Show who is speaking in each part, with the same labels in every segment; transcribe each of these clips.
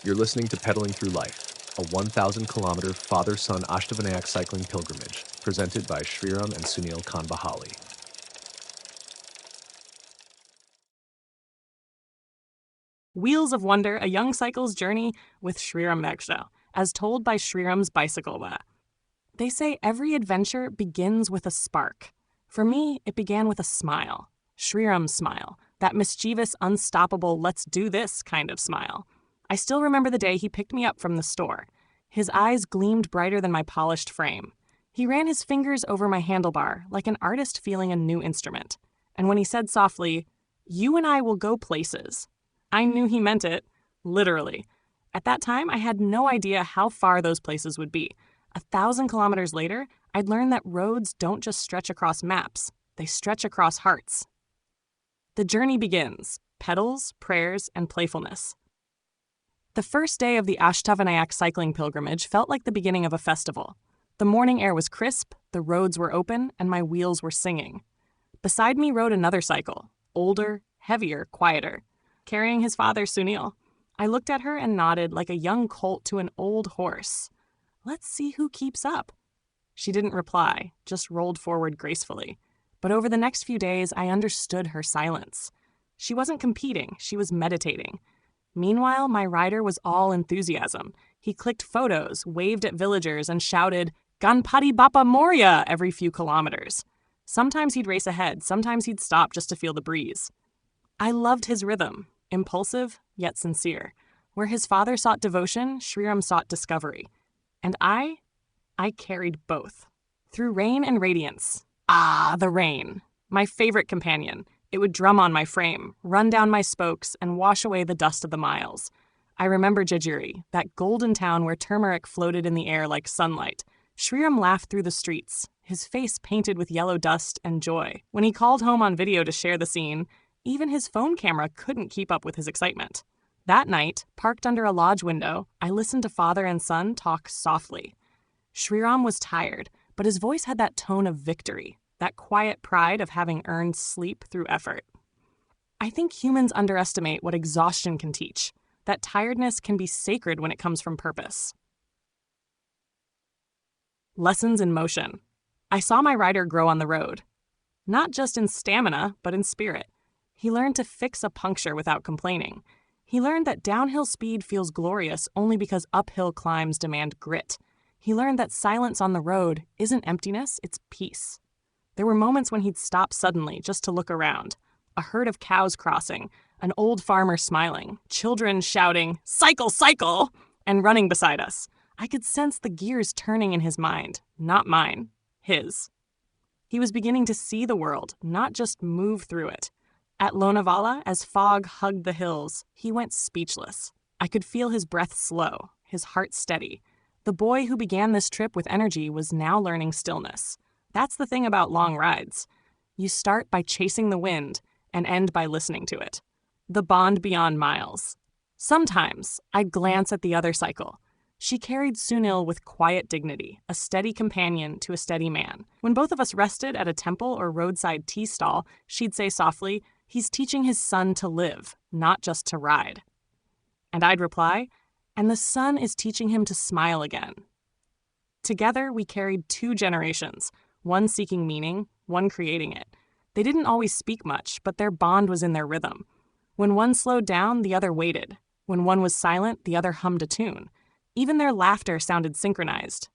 Speaker 1: You're listening to Pedaling Through Life, a 1,000-kilometer father-son Ashtavinayak Cycling Pilgrimage, presented by Shriram and Sunil KHANDBAHALE.
Speaker 2: Wheels of Wonder, a young cycle's journey with Shriram, as told by Shriram's bicycle. They say every adventure begins with a spark. For me, it began with a smile. Shriram's smile, that mischievous, unstoppable, let's do this kind of smile. I still remember the day he picked me up from the store. His eyes gleamed brighter than my polished frame. He ran his fingers over my handlebar, like an artist feeling a new instrument. And when he said softly, "You and I will go places," I knew he meant it, literally. At that time, I had no idea how far those places would be. 1,000 kilometers later, I'd learned that roads don't just stretch across maps, they stretch across hearts. The journey begins, pedals, prayers, and playfulness. The first day of the Ashtavinayak Cycling Pilgrimage felt like the beginning of a festival. The morning air was crisp, the roads were open, and my wheels were singing. Beside me rode another cycle, older, heavier, quieter, carrying his father, Sunil. I looked at her and nodded like a young colt to an old horse. Let's see who keeps up. She didn't reply, just rolled forward gracefully. But over the next few days, I understood her silence. She wasn't competing, she was meditating. Meanwhile, my rider was all enthusiasm. He clicked photos, waved at villagers, and shouted, "Ganpati Bappa Moria," every few kilometers. Sometimes he'd race ahead, sometimes he'd stop just to feel the breeze. I loved his rhythm, impulsive yet sincere. Where his father sought devotion, Shriram sought discovery. And I carried both. Through rain and radiance. Ah, the rain. My favorite companion. It would drum on my frame, run down my spokes, and wash away the dust of the miles. I remember Jejuri, that golden town where turmeric floated in the air like sunlight. Shriram laughed through the streets, his face painted with yellow dust and joy. When he called home on video to share the scene, even his phone camera couldn't keep up with his excitement. That night, parked under a lodge window, I listened to father and son talk softly. Shriram was tired, but his voice had that tone of victory, that quiet pride of having earned sleep through effort. I think humans underestimate what exhaustion can teach, that tiredness can be sacred when it comes from purpose. Lessons in motion. I saw my rider grow on the road. Not just in stamina, but in spirit. He learned to fix a puncture without complaining. He learned that downhill speed feels glorious only because uphill climbs demand grit. He learned that silence on the road isn't emptiness, it's peace. There were moments when he'd stop suddenly just to look around. A herd of cows crossing, an old farmer smiling, children shouting, "Cycle, cycle!" and running beside us. I could sense the gears turning in his mind, not mine, his. He was beginning to see the world, not just move through it. At Lonavala, as fog hugged the hills, he went speechless. I could feel his breath slow, his heart steady. The boy who began this trip with energy was now learning stillness. That's the thing about long rides. You start by chasing the wind and end by listening to it. The bond beyond miles. Sometimes I'd glance at the other cycle. She carried Sunil with quiet dignity, a steady companion to a steady man. When both of us rested at a temple or roadside tea stall, she'd say softly, "He's teaching his son to live, not just to ride." And I'd reply, "And the son is teaching him to smile again." Together, we carried two generations, one seeking meaning, one creating it. They didn't always speak much, but their bond was in their rhythm. When one slowed down, the other waited. When one was silent, the other hummed a tune. Even their laughter sounded synchronized.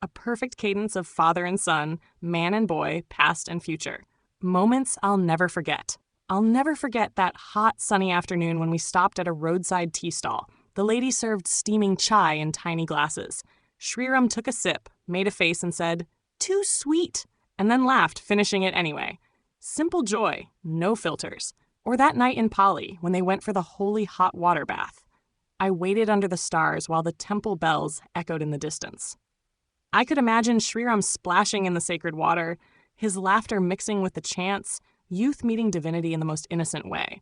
Speaker 2: A perfect cadence of father and son, man and boy, past and future. Moments I'll never forget. I'll never forget that hot, sunny afternoon when we stopped at a roadside tea stall. The lady served steaming chai in tiny glasses. Shriram took a sip, made a face, and said, "Too sweet," and then laughed, finishing it anyway. Simple joy, no filters. Or that night in Pali, when they went for the holy hot water bath. I waited under the stars while the temple bells echoed in the distance. I could imagine Shriram splashing in the sacred water, his laughter mixing with the chants, youth meeting divinity in the most innocent way.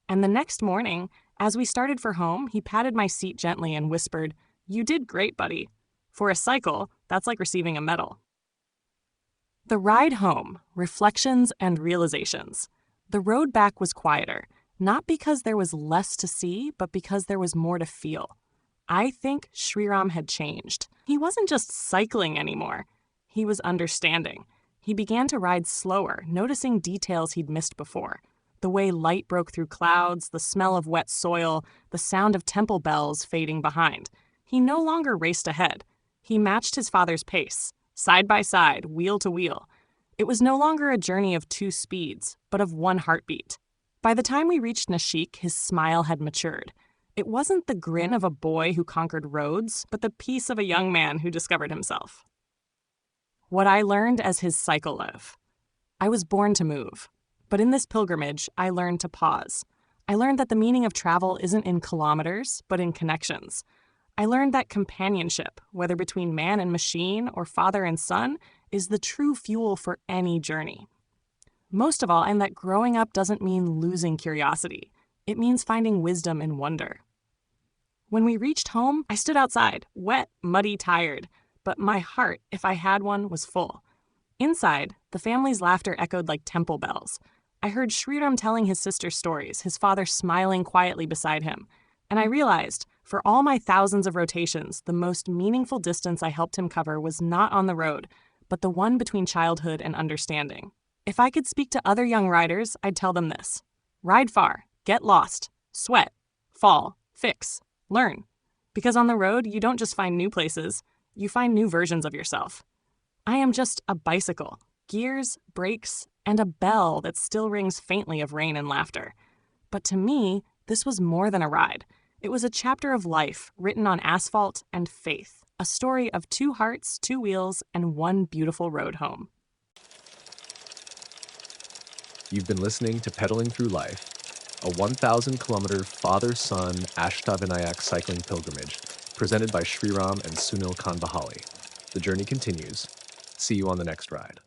Speaker 2: And the next morning, as we started for home, he patted my seat gently and whispered, "You did great, buddy." For a cycle, that's like receiving a medal. The ride home, reflections and realizations. The road back was quieter. Not because there was less to see, but because there was more to feel. I think Shriram had changed. He wasn't just cycling anymore. He was understanding. He began to ride slower, noticing details he'd missed before. The way light broke through clouds, the smell of wet soil, the sound of temple bells fading behind. He no longer raced ahead. He matched his father's pace, side by side, wheel to wheel. It was no longer a journey of two speeds, but of one heartbeat. By the time we reached Nashik, his smile had matured. It wasn't the grin of a boy who conquered roads, but the peace of a young man who discovered himself. What I learned as his cycle live. I was born to move, but in this pilgrimage, I learned to pause. I learned that the meaning of travel isn't in kilometers, but in connections. I learned that companionship, whether between man and machine or father and son, is the true fuel for any journey. Most of all, and that growing up doesn't mean losing curiosity. It means finding wisdom in wonder. When we reached home, I stood outside, wet, muddy, tired, but my heart, if I had one, was full. Inside, the family's laughter echoed like temple bells. I heard Shriram telling his sister stories, his father smiling quietly beside him. And I realized, for all my thousands of rotations, the most meaningful distance I helped him cover was not on the road, but the one between childhood and understanding. If I could speak to other young riders, I'd tell them this. Ride far, get lost, sweat, fall, fix, learn. Because on the road, you don't just find new places, you find new versions of yourself. I am just a bicycle, gears, brakes, and a bell that still rings faintly of rain and laughter. But to me, this was more than a ride. It was a chapter of life written on asphalt and faith, a story of two hearts, two wheels, and one beautiful road home.
Speaker 1: You've been listening to Pedaling Through Life, a 1,000-kilometer father-son Ashtavinayak Cycling Pilgrimage, presented by Shriram and Sunil. The journey continues. See you on the next ride.